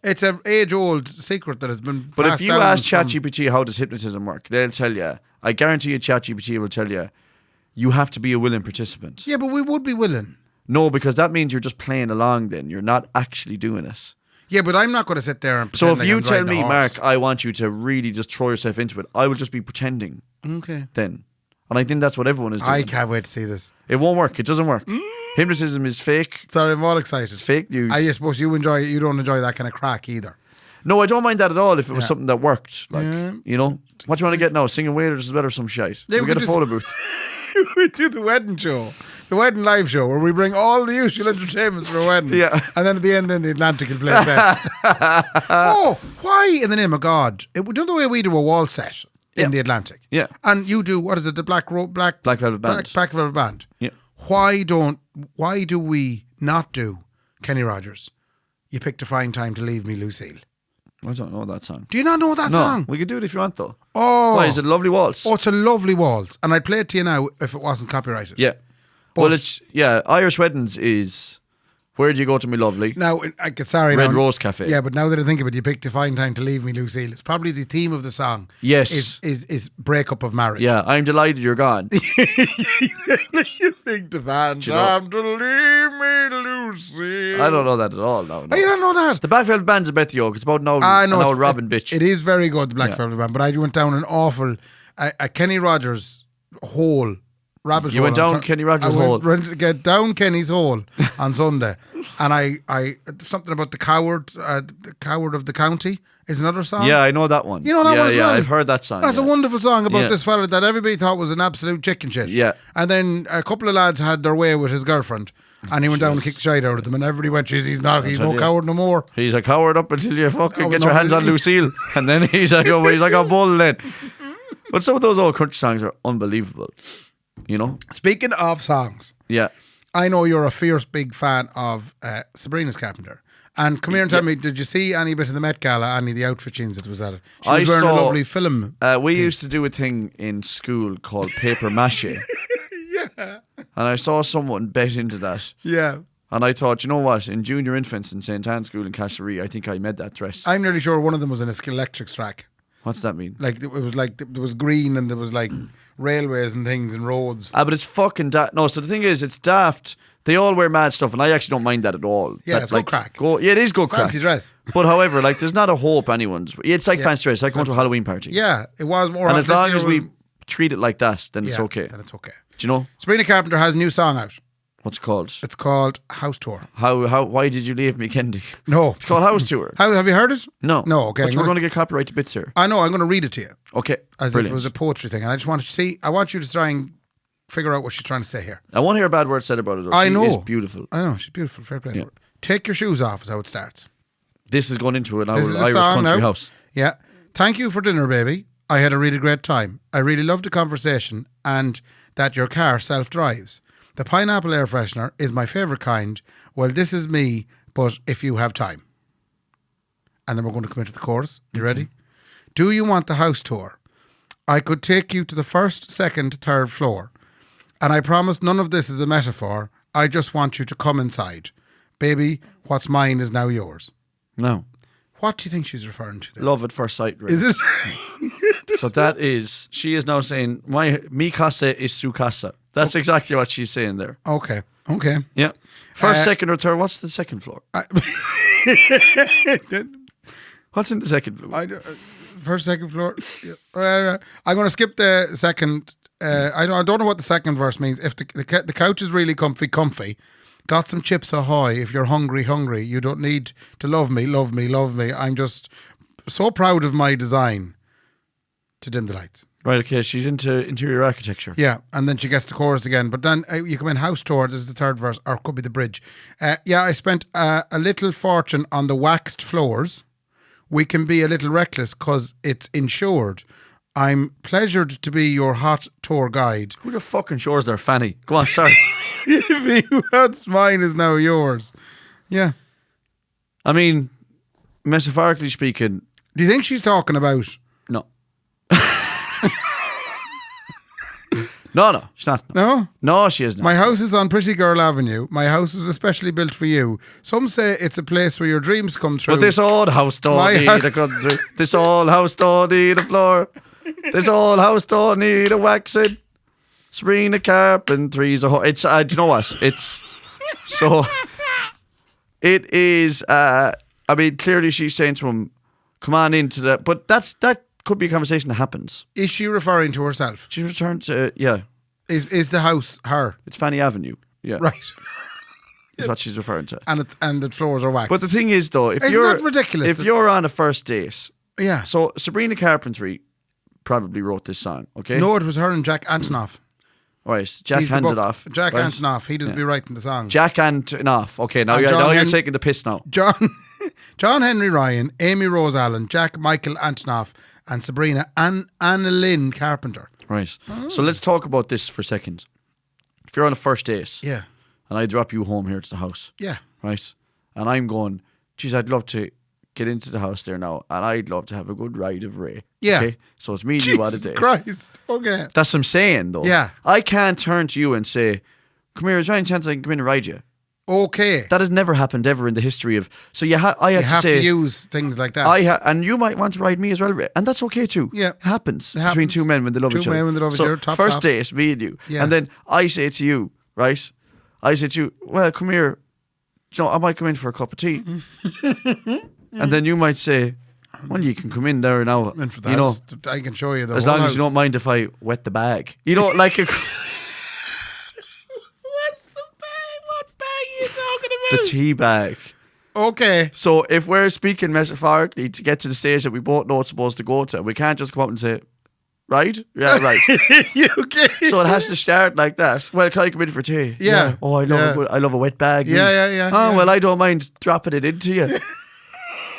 It's an age-old secret that has been But if you ask ChatGPT how does hypnotism work, they'll tell you, I guarantee you ChatGPT will tell you, you have to be a willing participant. Yeah, but we would be willing. No, because that means you're just playing along then. You're not actually doing it. Yeah, but I'm not going to sit there and pretend. So if you tell me, Mark, I want you to really just throw yourself into it, I will just be pretending. Okay. Then. And I think that's what everyone is doing. I can't wait to see this. It won't work. It doesn't work. Hypnotism is fake. Sorry, I'm all excited. It's fake news. I suppose you don't enjoy that kind of crack either. No, I don't mind that at all if it was something that worked. Like, you know, what do you want to get now? Singing Wailers is better some shite. Yeah, we get a photo booth. We do the wedding show. The wedding live show where we bring all the usual entertainments for a wedding. Yeah. And then at the end, then the Atlantic will play back. Oh, why in the name of God? We do the way we do a wall set in the Atlantic. Yeah. And you do, what is it, the Black Velvet Band. Black Velvet Band. Yeah. Why do we not do Kenny Rogers? You picked a fine time to leave me, Lucille. I don't know that song. Do you not know that song? We could do it if you want, though. Oh. Why, is it a lovely waltz? Oh, it's a lovely waltz. And I'd play it to you now if it wasn't copyrighted. Yeah. But Irish weddings is, where do you go to me lovely? Now, Red Rose Cafe. Yeah, but now that I think of it, you picked a fine time to leave me, Lucille. It's probably the theme of the song. Yes. Is breakup of marriage. Yeah, I'm delighted you're gone. You think the band time to leave me, Lucille. I don't know that at all. No. Oh, you don't know that? The Black Velvet Band's a bit yoke. It's about an old Robin bitch. It is very good, the Black Velvet Band, but I went down an awful, a Kenny Rogers hole. Rabbit you went down Kenny Rogers' hole. Get down Kenny's hole on Sunday, and I something about the coward of the county is another song. Yeah, I know that one. You know that one as well? Yeah, I've heard that song. That's a wonderful song about this fella that everybody thought was an absolute chicken shit. Yeah, and then a couple of lads had their way with his girlfriend, and he went down and kicked the shite out of them, and everybody went, "Jeez, he's no coward no more." He's a coward up until you fucking get your hands on Lucille, and then he's like a bull then. But some of those old country songs are unbelievable. You know? Speaking of songs. Yeah. I know you're a fierce big fan of Sabrina's Carpenter. And come here and tell me, did you see any bit of the Met Gala, any of the outfit scenes that was at it? She was wearing a lovely film. We used to do a thing in school called paper mache. Yeah. And I saw someone bet into that. Yeah. And I thought, you know what, in junior infants in St. Anne's School in Castlerea, I think I made that threat. I'm nearly sure one of them was in a Skillelectrics track. What's that mean? Like it was like there was green and there was like railways and things and roads. But it's fucking daft. No, so the thing is, it's daft. They all wear mad stuff, and I actually don't mind that at all. Yeah, That, it's like, good crack. Yeah, it is good crack. Fancy dress. But however, like, there's not a hope anyone's. It's like fancy dress. It's like going to a Halloween party. Yeah, it was more. And as long as we treat it like that, then it's okay. Then it's okay. Do you know? Sabrina Carpenter has a new song out. What's it called? It's called House Tour. Why did you leave me, Kendy? No. It's called House Tour. Have you heard it? No. No, okay. But we're going to get copyright to bits here. I know, I'm going to read it to you. Okay. As Brilliant. if it was a poetry thing. And I just want I want you to try and figure out what she's trying to say here. I won't hear a bad word said about it. Though. I know. She is beautiful. I know, she's beautiful. Fair play to her. Take your shoes off is how it starts. This is going into an This is the Irish song country now. house. Yeah. Thank you for dinner, baby. I had a really great time. I really loved the conversation and that your car self-drives. The pineapple air freshener is my favourite kind. Well, this is me, but if you have time. And then we're going to come into the chorus. You ready? Do you want the house tour? I could take you to the first, second, third floor. And I promise none of this is a metaphor. I just want you to come inside. Baby, what's mine is now yours. No. What do you think she's referring to there? Love at first sight. Right? Is it? So that is, she is now saying, mi casa is su casa. That's exactly what she's saying there. Okay. Yeah. First, second, or third. What's the second floor? What's in the second floor? First, second floor. I'm going to skip the second. I don't know what the second verse means. If the couch is really comfy. Got some chips ahoy. If you're hungry. You don't need to love me. I'm just so proud of my design. To dim the lights. Right, okay, she's into interior architecture. Yeah, and then she gets the chorus again. But then you come in house tour, this is the third verse, or it could be the bridge. Yeah, I spent a little fortune on the waxed floors. We can be a little reckless because it's insured. I'm pleasured to be your hot tour guide. Who the fucking shores there, Fanny? Go on, sorry. What's mine is now yours. Yeah. I mean, metaphorically speaking... Do you think she's talking about... No. No, she's not. No? No, she is not. My house is on Pretty Girl Avenue. My house is especially built for you. Some say it's a place where your dreams come true. But this old house don't need a country. This old house don't need a floor. This old house don't need a waxing. Sabrina Carpentry's a it's do you know what? It's so it is I mean clearly she's saying to him, come on into that, but that could be a conversation that happens. Is she referring to herself? She returned to yeah. Is the house her? It's Fanny Avenue. Yeah. Right. Is what she's referring to. And the floors are waxed. But the thing is though, if Isn't you're that ridiculous? If you're on a first date. Yeah. So Sabrina Carpentry probably wrote this song, okay? No, it was her and Jack Antonoff. Right, Jack Antonoff. Jack right? Antonoff, he does be writing the song. Jack Antonoff. Okay, now you're taking the piss now. John Henry Ryan, Amy Rose Allen, Jack Michael Antonoff, and Sabrina Anna Lynn Carpenter. Right. So let's talk about this for a second. If you're on a first date, yeah, and I drop you home here to the house, yeah, right, and I'm going, geez, I'd love to get into the house there now, and I'd love to have a good ride of Ray. Yeah. Okay? So it's me and you on a date. Christ. Okay. That's what I'm saying, though. Yeah. I can't turn to you and say, come here, is there any chance I can come in and ride you? Okay. That has never happened ever in the history of... So I have to use things like that. And you might want to ride me as well, Ray. And that's okay too. Yeah. It happens between two men when they love each other. Two men when they love each other. Top first date, me and you. Yeah. And then I say to you, right? I say to you, well, come here. You know, I might come in for a cup of tea. And then you might say, well, you can come in there now. And for that, you know, I can show you the as whole long house. as you don't mind if I wet the bag. You know, like a... What's the bag? What bag are you talking about? The tea bag. Okay. So if we're speaking metaphorically to get to the stage that we both know it's supposed to go to, we can't just come up and say, right? Yeah, right. Okay. So it has to start like that. Well, can I come in for tea? Yeah. Oh, I love a wet bag. Yeah. Oh, well, I don't mind dropping it into you.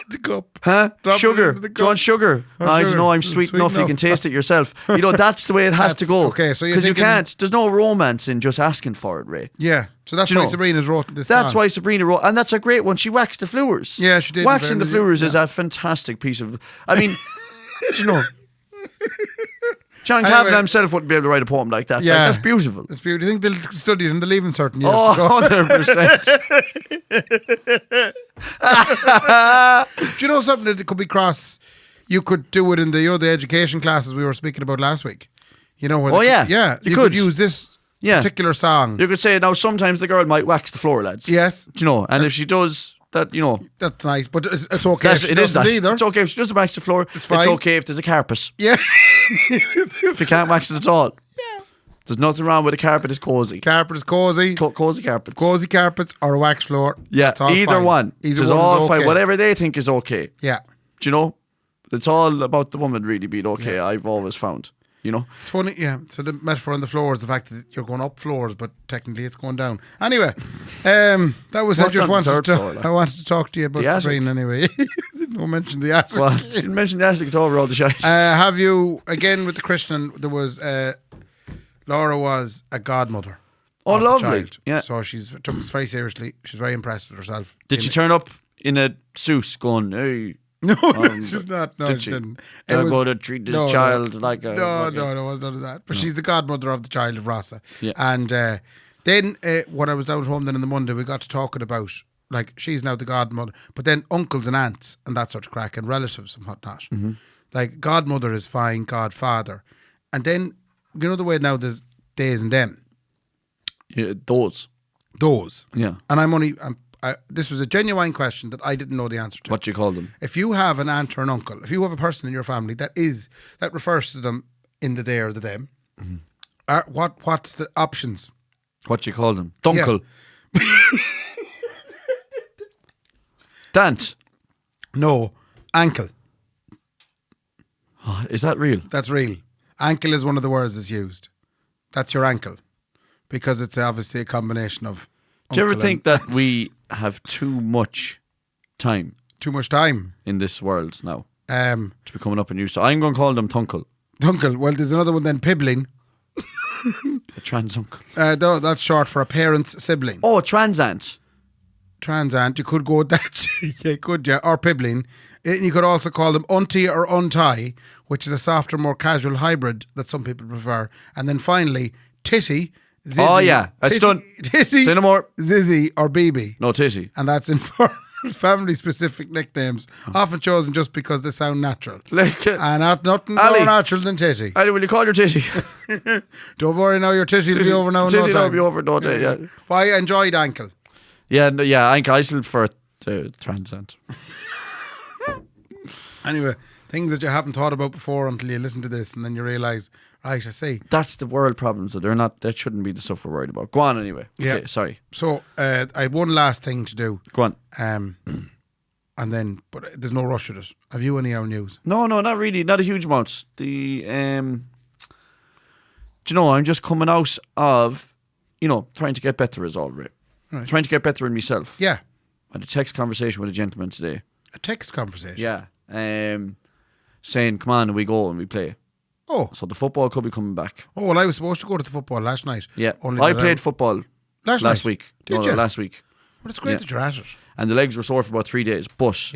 The cup. Huh? Drop sugar. it the Do you want sugar? I don't know. I'm Sweet sweet enough. You can taste it yourself. You know, that's the way it has to go. Okay, so because you can't. There's no romance in just asking for it, Ray. Yeah. So that's why Sabrina's wrote this song. That's why Sabrina wrote, and that's a great one. She waxed the flowers. Yeah, she did. Waxing the flowers is a fantastic piece of. I mean, do you know? John Kavanagh himself wouldn't be able to write a poem like that. Yeah. Like, that's beautiful. It's beautiful. Do you think they'll study it in the Leaving Certain years? Oh, 100%. Do you know something that could be cross? You could do it in the the education classes we were speaking about last week. You know what? Yeah. You could use this particular song. You could say now sometimes the girl might wax the floor, lads. Yes. Do you know? And if she does that, that's nice. But it's okay. If she it is doesn't nice. either. It's okay if she doesn't wax the floor. It's fine. It's okay if there's a carpet. Yeah. If you can't wax it at all. Yeah. There's nothing wrong with a carpet. It's cozy. Carpet is cozy. Cozy carpets. Cozy carpets or a wax floor. Yeah. Either fine. one. Either it's one all is fine. okay. Whatever they think is okay. Yeah. Do you know? It's all about the woman really being okay. Yeah. I've always found. It's funny, yeah. So the metaphor on the floor is the fact that you're going up floors, but technically it's going down. Anyway, that was I wanted to talk to you about the screen anyway. No mention the attic. Well, you didn't mention the attic at all. We're all the shite. Have you again with the Christian? There was Laura was a godmother. Oh, lovely! Child. Yeah. So she's took this very seriously. She's very impressed with herself. Did she turn up in a suit, going, "Hey"? No, she's not. No, she didn't. I'm going to treat this child like a... No, it was none of that. But she's the godmother of the child of Rasa. Yeah. And then when I was down at home then on the Monday, we got to talking about, like, she's now the godmother, but then uncles and aunts and that sort of crack and relatives and whatnot. Mm-hmm. Like, godmother is fine, godfather. And then, you know the way now there's days and them? Yeah, those. Yeah. And this was a genuine question that I didn't know the answer to. What do you call them? If you have an aunt or an uncle, if you have a person in your family that refers to them in the they or the them, what's the options? What do you call them? Dunkle. Yeah. Dant. No, ankle. Oh, is that real? That's real. Ankle is one of the words that's used. That's your ankle, because it's obviously a combination of. Do you ever think that we have too much time? Too much time in this world now. To be coming up and new. So I'm going to call them Tunkle. Tunkle. Well, there's another one then, Pibbling. A trans uncle. No, that's short for a parent's sibling. Oh, trans aunt. Trans aunt. You could go with that. Yeah, you could, yeah. Or Pibbling. You could also call them Auntie or Untie, which is a softer, more casual hybrid that some people prefer. And then finally, Titty. Zizzy, oh yeah, that's done. Titty, say no more. Zizzy or BB. No titty. And that's in family-specific nicknames, often chosen just because they sound natural. And nothing more natural than Titty. Ali, will you call your Titty? Don't worry now, your Titty will be over now in no time. Titty will be over no day, yeah. Well, I enjoyed Ankle. Yeah, Ankle. I still prefer trans aunt. Anyway, things that you haven't thought about before until you listen to this and then you realise, right, I see. That's the world problem, so that shouldn't be the stuff we're worried about. Go on anyway. Yeah. Okay, sorry. So, I had one last thing to do. Go on. And then, but there's no rush with it. Have you any news? No, not really. Not a huge amount. Do you know, I'm just coming out of, trying to get better is all right. Trying to get better in myself. Yeah. I had a text conversation with a gentleman today. A text conversation? Yeah. Saying, come on, we go and we play. Oh. So the football could be coming back. Oh, well, I was supposed to go to the football last night. Yeah. I played football last week. Did you? Last week. Well, it's great that you're at it. And the legs were sore for about 3 days. But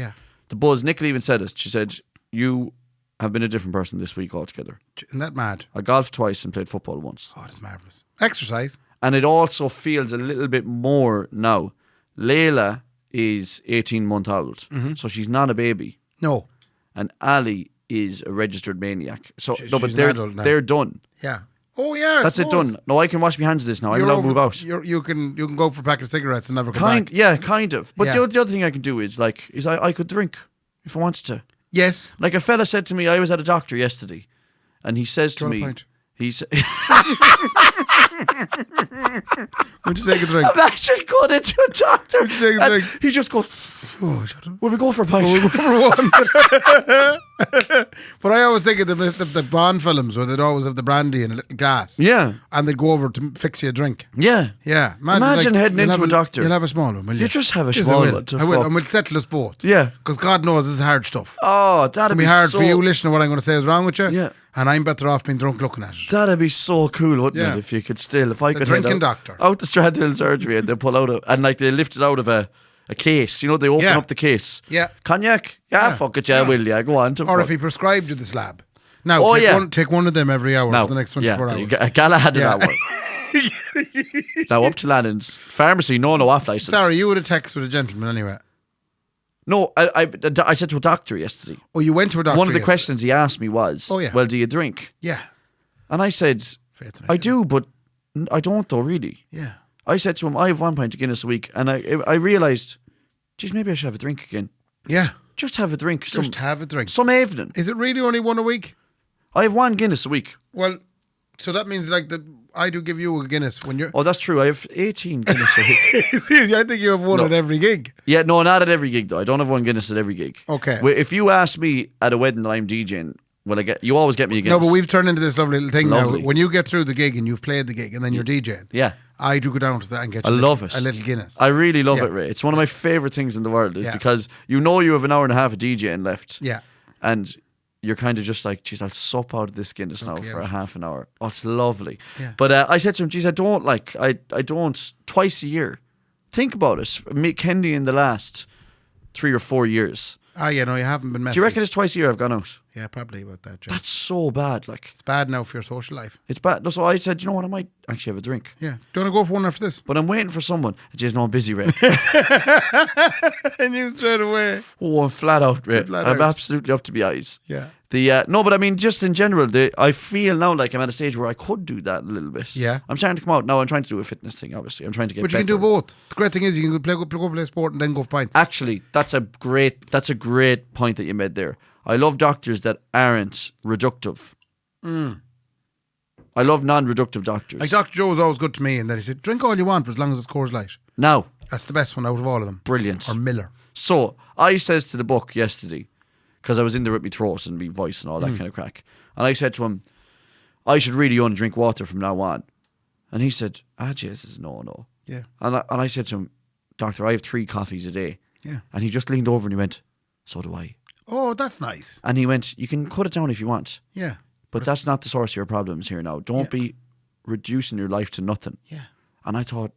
the buzz, Nicola even said it. She said, you have been a different person this week altogether. Isn't that mad? I golfed twice and played football once. Oh, that's marvellous. Exercise. And it also feels a little bit more now. Layla is 18-month-old. Mm-hmm. So she's not a baby. No. And Ali is a registered maniac. So but they're done. Yeah. Oh yeah. That's it done. No, I can wash my hands of this now. I'm allowed to move out. You can go for a pack of cigarettes and never come back. Yeah, kind of. But the other thing I can do is I could drink if I wanted to. Yes. Like a fella said to me, I was at a doctor yesterday, and he says to me, he's. Would you take a drink? Imagine going into a doctor. Would you take a drink? He just goes, oh, shut up. Will we go for a pint? We'll go for one. But I always think of the Bond films where they'd always have the brandy in a little glass. Yeah. And they'd go over to fix you a drink. Yeah. Yeah. Imagine heading into a doctor. You'll have a small one, will you? You just have a small one. I will. And we'll settle us both. Yeah. Because God knows this is hard stuff. Oh, that'd be hard for you listening to what I'm going to say is wrong with you. Yeah. And I'm better off being drunk looking at it. That'd be so cool, wouldn't it? If you could if I could drinking doctor. Out the Strandhill surgery and they pull out they lift it out of a case. They open up the case. Yeah. Cognac? Yeah, fuck it, will you? Go on. Or if he prescribed you the slab. Now, take one of them every hour for the next 24 hours. Galahad that one. Now up to Lannon's. Pharmacy, no off license. Sorry, you would have texted with a gentleman anyway. No, I said to a doctor yesterday. Oh, you went to a doctor One of the yesterday. questions he asked me was, Oh, yeah. well, do you drink? Yeah. And I said, Faith in I it. do, but I don't though, really. Yeah. I said to him, I have 1 pint of Guinness a week. And I realised, geez, maybe I should have a drink again. Yeah. Just have a drink. Just have a drink. Some evening. Is it really only one a week? I have 1 Guinness a week. Well, so that means like that I do give you a Guinness when you're. Oh, that's true. I have 18 Guinness a week. Seriously, I think you have one No. at every gig. Yeah, no, not at every gig though. I don't have 1 Guinness at every gig. Okay. If you ask me at a wedding that I'm DJing, you always get me a Guinness. No, but we've turned into this lovely little thing now. lovely. When you get through the gig and you've played the gig and then you're DJing, Yeah. I do go down to that and get I you love it. a little Guinness. I really love Yeah. it, Ray. It's one of my favourite things in the world is Yeah. because you know you have an hour and a half of DJing left. Yeah. And you're kind of just like, geez, I'll sup out of this Guinness now Okay, for a yeah. half an hour. Oh, it's lovely. Yeah. But I said to him, geez, I don't twice a year. Think about it. Me, Kendy in the last 3 or 4 years. Ah, yeah, no, you haven't been messy. Do you reckon it's twice a year I've gone out? Yeah, probably about that, Joe. That's so bad. Like, It's bad now for your social life. it's bad. So I said, you know what, I might actually have a drink. Yeah. Do you want to go for one after this? But I'm waiting for someone. Geez, no, I'm busy, Ray. And you straight away. Oh, I'm flat out, Ray. Flat I'm out. absolutely up to my eyes. Yeah. No, but I mean, just in general, I feel now like I'm at a stage where I could do that a little bit. Yeah. I'm starting to come out now. I'm trying to do a fitness thing. Obviously, I'm trying to get. But you better. can do both. The great thing is you can go play sport and then go for pints. Actually, that's a great point that you made there. I love doctors that aren't reductive. I love non-reductive doctors. Like Dr. Joe was always good to me in that he said, drink all you want, but as long as it's Coors Light. Now, That's the best one out of all of them. brilliant. Or Miller. So I says to the book yesterday, because I was in there with my throat and my voice and all that kind of crack, and I said to him, I should really only drink water from now on. And he said, Jesus, no. Yeah. And I said to him, Doctor, I have 3 coffees a day. Yeah. And he just leaned over and he went, so do I. Oh, that's nice. And he went, you can cut it down if you want, Yeah. but that's not the source of your problems here now. Don't be reducing your life to nothing. Yeah. And I thought,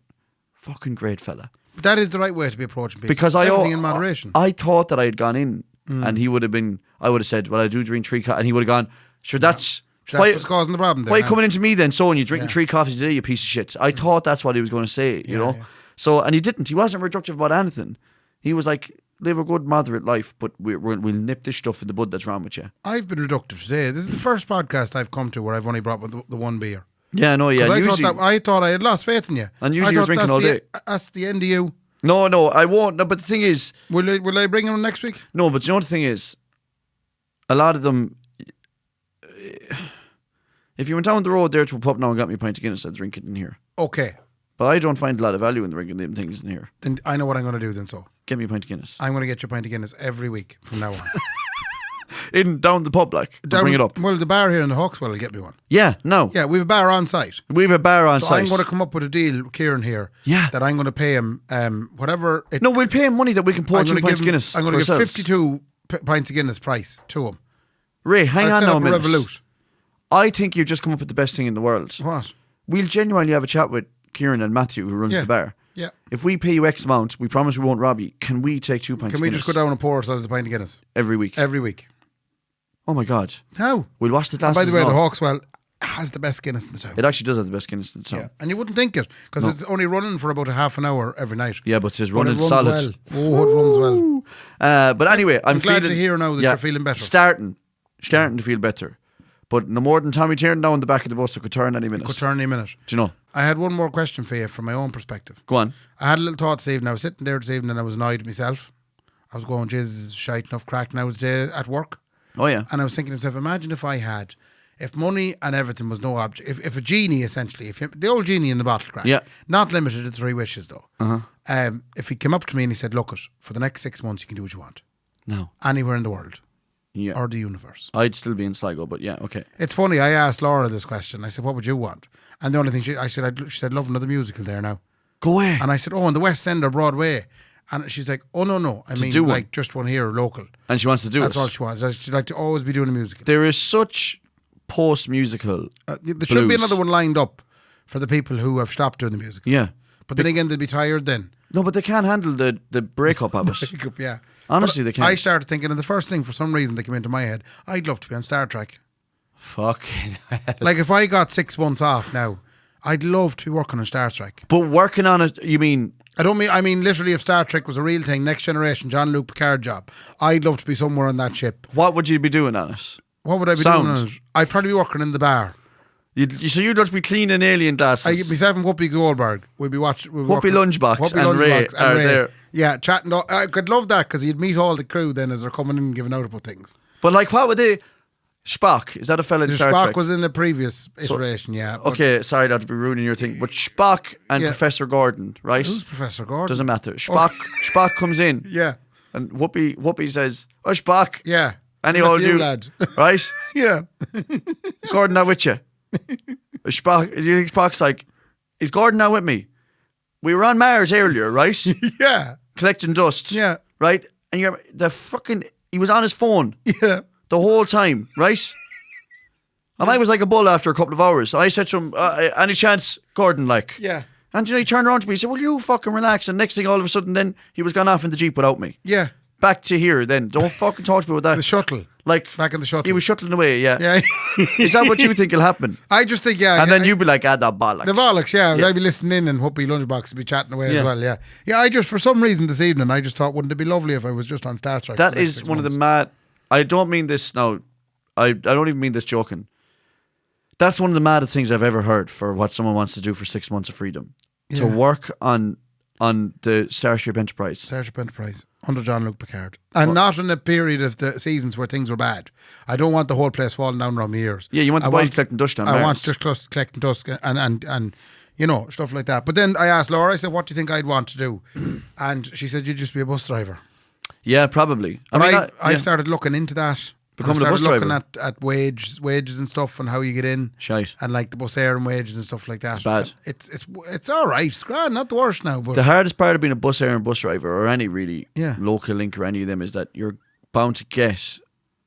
fucking great fella. But that is the right way to be approaching people. Because Everything in moderation. I thought that I had gone in and he would have been, I would have said, well, I do drink 3 coffees. And he would have gone, sure, that's what's causing the problem there. why are you huh? coming into me then? So, and you're drinking 3 coffees a day, you piece of shit. I thought that's what he was going to say, you know? yeah. So, and he didn't. He wasn't reductive about anything. He was like, live a good, moderate life, but we'll nip this stuff in the bud that's wrong with you. I've been reductive today. This is the first podcast I've come to where I've only brought the one beer. Yeah, no, yeah. 'Cause Usually, I thought I had lost faith in you. And usually I you're thought drinking that's all day. That's the end of you. no, I won't. No, but the thing is, Will I bring him next week? no, but you know what the thing is? A lot of them, if you went down the road there to a pub now and got me a pint of Guinness, I'd drink it in here. Okay. But I don't find a lot of value in drinking them things in here. Then I know what I'm going to do then, so. Get me a pint of Guinness. I'm going to get you a pint of Guinness every week from now on. Down the pub, like, bring it up. Well, the bar here in the Hawkswell will get me one. Yeah, no. Yeah, we have a bar on site. We have a bar on So site. I'm going to come up with a deal, Kieran here. Yeah. That I'm going to pay him whatever. No, we'll pay him money that we can pour I'm 2 going to pints give of him. Guinness. I'm going to for give ourselves. 52 pints of Guinness price to him. Ray, hang I'll on set now a up minute. Revolut. I think you've just come up with the best thing in the world. What? We'll genuinely have a chat with Kieran and Matthew, who runs Yeah. the bar. Yeah. If we pay you X amount, we promise we won't rob you. Can we take 2 pints Can of we Guinness just go down and pour ourselves a pint of Guinness every week? every week? Oh my God. How? We'll wash the glasses. By the way, and the all. Hawkswell has the best Guinness in the town. It actually does have the best Guinness in the town. Yeah. And you wouldn't think it because it's only running for about a half an hour every night. Yeah, but it's But running it runs solid. well. Oh, it runs well. But anyway, I'm glad feeling, to hear now that you're feeling better. Starting to feel better. But no more than Tommy Tiernan down the back of the bus, it could turn any minute. Could turn in a minute. Do you know? I had one more question for you from my own perspective. Go on. I had a little thought this evening. I was sitting there this evening and I was annoyed at myself. I was going, Jesus, shite enough crack now today at work. Oh yeah. And I was thinking to myself, imagine if money and everything was no object, if a genie essentially, the old genie in the bottle crack, Yeah. not limited to 3 wishes though. Uh-huh. If he came up to me and he said, look it, for the next 6 months you can do what you want. No. Anywhere in the world. Yeah. Or the universe. I'd still be in Sligo, but yeah, okay. It's funny, I asked Laura this question. I said, what would you want? And the only thing she said, love another musical there now. Go away. And I said, oh, in the West End or Broadway. And she's like, oh, no. I mean, do one. like just one here, local. And she wants to do That's it. all she wants. She'd like to always be doing a musical. There is such post-musical. There should be blues. another one lined up for the people who have stopped doing the musical. Yeah. But then again, they'll be tired then. No, but they can't handle the breakup of it. Yeah. Honestly, But they can't. I started thinking, and the first thing for some reason that came into my head, I'd love to be on Star Trek. Fucking hell. Like if I got 6 months off now, I'd love to be working on Star Trek. But working on it, you mean I mean literally if Star Trek was a real thing, Next Generation, Jean-Luc Picard job, I'd love to be somewhere on that ship. What would you be doing on it? What would I be doing on it? I'd probably be working in the bar. So you'd just be cleaning alien glasses. Myself and Whoopi Goldberg. We'd be watching. Whoopi Lunchbox and Ray are there. Yeah, chatting. I could love that because you'd meet all the crew then as they're coming in and giving out about things. But like, what would they? Spock, is that a fella in Star Trek? Spock was in the previous iteration, yeah. Okay, sorry not to be ruining your thing, but Spock and Professor Gordon, right? Who's Professor Gordon? Doesn't matter. Spock comes in. Yeah. And Whoopi says, "Oh, Spock." Yeah. Any old you, lad. Right? Yeah. Gordon not with you. Spock, do you think Spock's like, is Gordon not with me? We were on Mars earlier, right? Yeah. Collecting dust. Yeah. Right? And he was on his phone. Yeah. The whole time, right? And I was like a bull after a couple of hours. I said to him, any chance, Gordon, like? Yeah. And he turned around to me, he said, will you fucking relax? And next thing, all of a sudden, then he was gone off in the Jeep without me. Yeah. Back to here then. Don't fucking talk to me about that. The shuttle. Like, back in the shuttle. He was shuttling away, yeah. Yeah. Is that what you think will happen? I just think, yeah. And then you'd be like, that bollocks. The bollocks, yeah. I'd be listening in and Whoopi Lunchbox would be chatting away as well, yeah. Yeah, I just, for some reason this evening, I just thought, wouldn't it be lovely if I was just on Star Trek? That is one of the mad... I don't mean this now. I don't even mean this joking. That's one of the maddest things I've ever heard for what someone wants to do for 6 months of freedom. Yeah. To work on the Starship Enterprise. Starship Enterprise. Under Jean-Luc Picard. And not in a period of the seasons where things were bad. I don't want the whole place falling down around my ears. Yeah, you want the boys collecting dust on Mars. I want just collecting dust and you know, stuff like that. But then I asked Laura, I said, what do you think I'd want to do? And she said, you'd just be a bus driver. Yeah, probably. I've started looking into that. Becoming a bus driver. Looking at wages and stuff and how you get in. Shite. And like the bus air and wages and stuff like that. It's bad. It's all right. It's grand, not the worst now. But the hardest part of being a bus air and bus driver or any really local link or any of them is that you're bound to get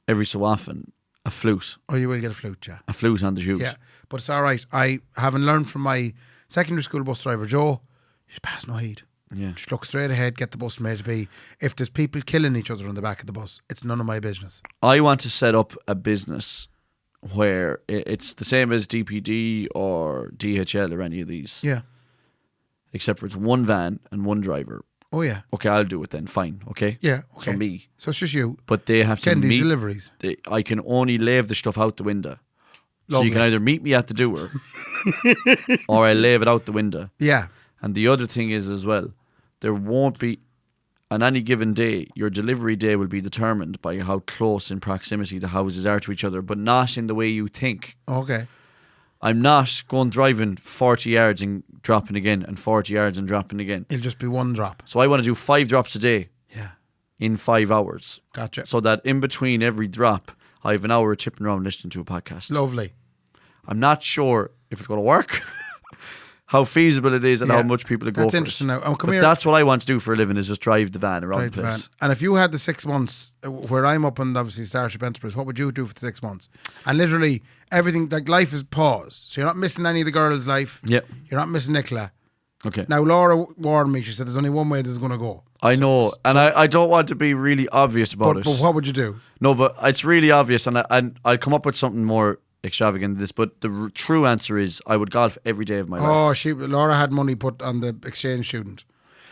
every so often a flute. Oh, you will get a flute, yeah. A flute on the shoes. Yeah, but it's all right. I haven't learned from my secondary school bus driver, Joe, he's pass no heed. Yeah. Just look straight ahead, get the bus from A to B. If there's people killing each other on the back of the bus, it's none of my business. I want to set up a business where it's the same as DPD or DHL or any of these. Yeah. Except for it's one van and one driver. Oh, yeah. Okay, I'll do it then. Fine. Okay. Yeah. Okay. So me. So it's just you. But they have to Kendy's deliveries. I can only leave the stuff out the window. Lovely. So you can either meet me at the door or I leave it out the window. Yeah. And the other thing is as well, there won't be, on any given day, your delivery day will be determined by how close in proximity the houses are to each other, but not in the way you think. Okay. I'm not going driving 40 yards and dropping again and 40 yards and dropping again. It'll just be one drop. So I want to do 5 drops a day. Yeah. In 5 hours. Gotcha. So that in between every drop, I have an hour tipping around listening to a podcast. Lovely. I'm not sure if it's going to work. How feasible it is and how much people go for it. That's interesting now. But that's what I want to do for a living is just drive the van around the place. And if you had the 6 months where I'm up on obviously Starship Enterprise, what would you do for the 6 months? And literally everything, like life is paused. So you're not missing any of the girls' life. Yep. You're not missing Nicola. Okay. Now Laura warned me, she said there's only one way this is going to go. I know. And I don't want to be really obvious about it. But what would you do? No, but it's really obvious and I'll come up with something more extravagant than this, but the true answer is I would golf every day of my life. Oh, Laura had money put on the exchange student,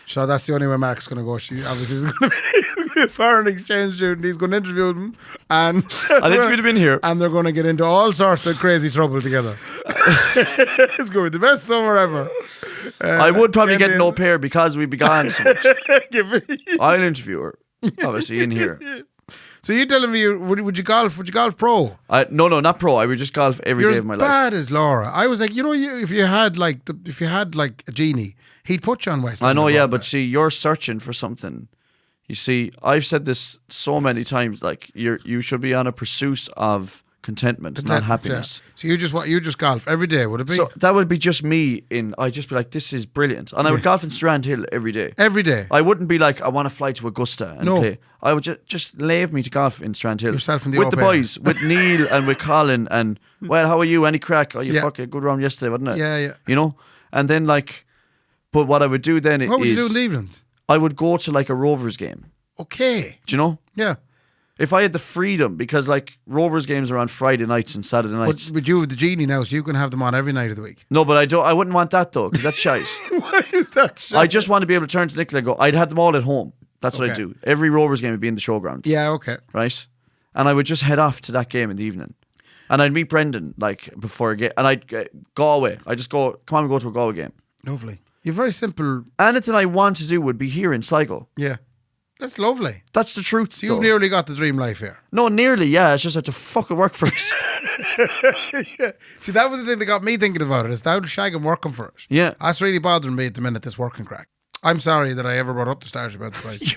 so that's the only way Mark's going to go. She obviously is going to be a foreign exchange student. He's going to interview them, and I'll interview them in here, and they're going to get into all sorts of crazy trouble together. It's going to be the best summer ever. I would probably get no pair because we'd be gone so much. I'll interview her, obviously in here. So you're telling me, would you golf? Would you golf pro? No, not pro. I would just golf every day of my life. You're as bad as Laura. I was like, if you had like a genie, he'd put you on West. I know, yeah, but see, you're searching for something. You see, I've said this so many times. Like you should be on a pursuit of contentment, not happiness. Yeah. So you just golf every day, would it be? So that would be just me. I'd just be like, this is brilliant, and I would golf in Strand Hill every day. Every day. I wouldn't be like, I want to fly to Augusta and play. I would just leave me to golf in Strand Hill. Yourself in the with the boys, with Neil and with Colin and how are you? Any crack? Oh, you fucking good round yesterday, wasn't it? Yeah. You know, and then but what I would do then what would you do in the evenings? I would go to like a Rovers game. Okay. Do you know? Yeah. If I had the freedom, because like Rovers games are on Friday nights and Saturday nights. But you have the genie now, so you can have them on every night of the week. No, but I don't. I wouldn't want that though, because that's shite. Why is that shite? I just want to be able to turn to Nicola and go, I'd have them all at home. That's what I'd Okay. do. Every Rovers game would be in the showgrounds. Yeah, okay. Right? And I would just head off to that game in the evening. And I'd meet Brendan like before a game. And I'd go away. I just go, come on, we go to a Galway game. Lovely. You're very simple. Anything I want to do would be here in Sligo. Yeah. That's lovely. That's the truth. So you've though. nearly got the dream life here. No, nearly, yeah. It's just I have to fucking work for it. Yeah. See, that was the thing that got me thinking about it. Is how shagging working for it. Yeah. That's really bothering me at the minute, this working crack. I'm sorry that I ever brought up the start about the price.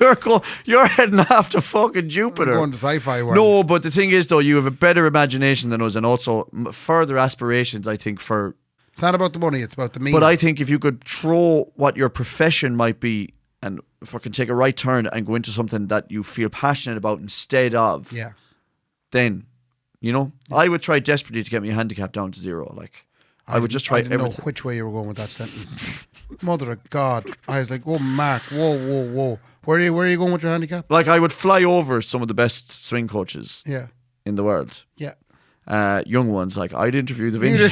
You're heading off to fucking Jupiter. I'm going to sci-fi world. No, but the thing is, though, you have a better imagination than us, and also further aspirations, I think, for... It's not about the money, it's about the meaning. But I think if you could throw what your profession might be and fucking take a right turn and go into something that you feel passionate about instead of, Yeah. then, you know, I would try desperately to get my handicap down to 0. Like, I would just try I didn't know everything. which way you were going with that sentence. Mother of God. I was like, oh, Mark, whoa. Where are you going with your handicap? Like, I would fly over some of the best swing coaches Yeah. in the world. Yeah. Young ones, like, I'd interview the Vinny.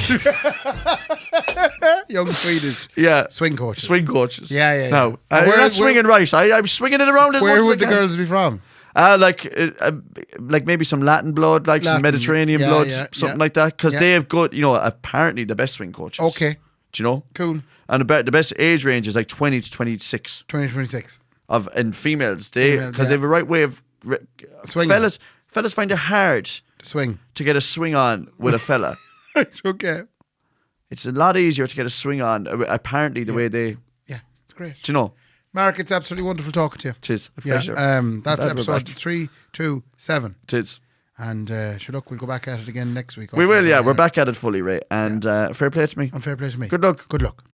Young Swedish Yeah. swing coaches. Swing coaches. Yeah. No, And we're not swinging right. I'm swinging it around as much Where as would the I can. girls be from? Like maybe some Latin blood, like some Latin, Mediterranean yeah, blood, yeah, something yeah. like that. Because Yeah. they have good, apparently the best swing coaches. Okay. Do you know? Cool. And the best age range is like 20 to 26 2026. and females. Females, Because yeah. they have a right way of Swinging. Fellas find it hard To swing. to get a swing on with a fella. Okay. It's a lot easier to get a swing on. Apparently, the way they, Yeah. It's great. do you know? Mark, it's absolutely wonderful talking to you. Tis a Yeah. pleasure. That's Glad we're episode back. 327. Tis. And sure, look, we'll go back at it again next week. We will, yeah. We're back at it fully, Ray. And fair play to me. And fair play to me. Good luck. Good luck.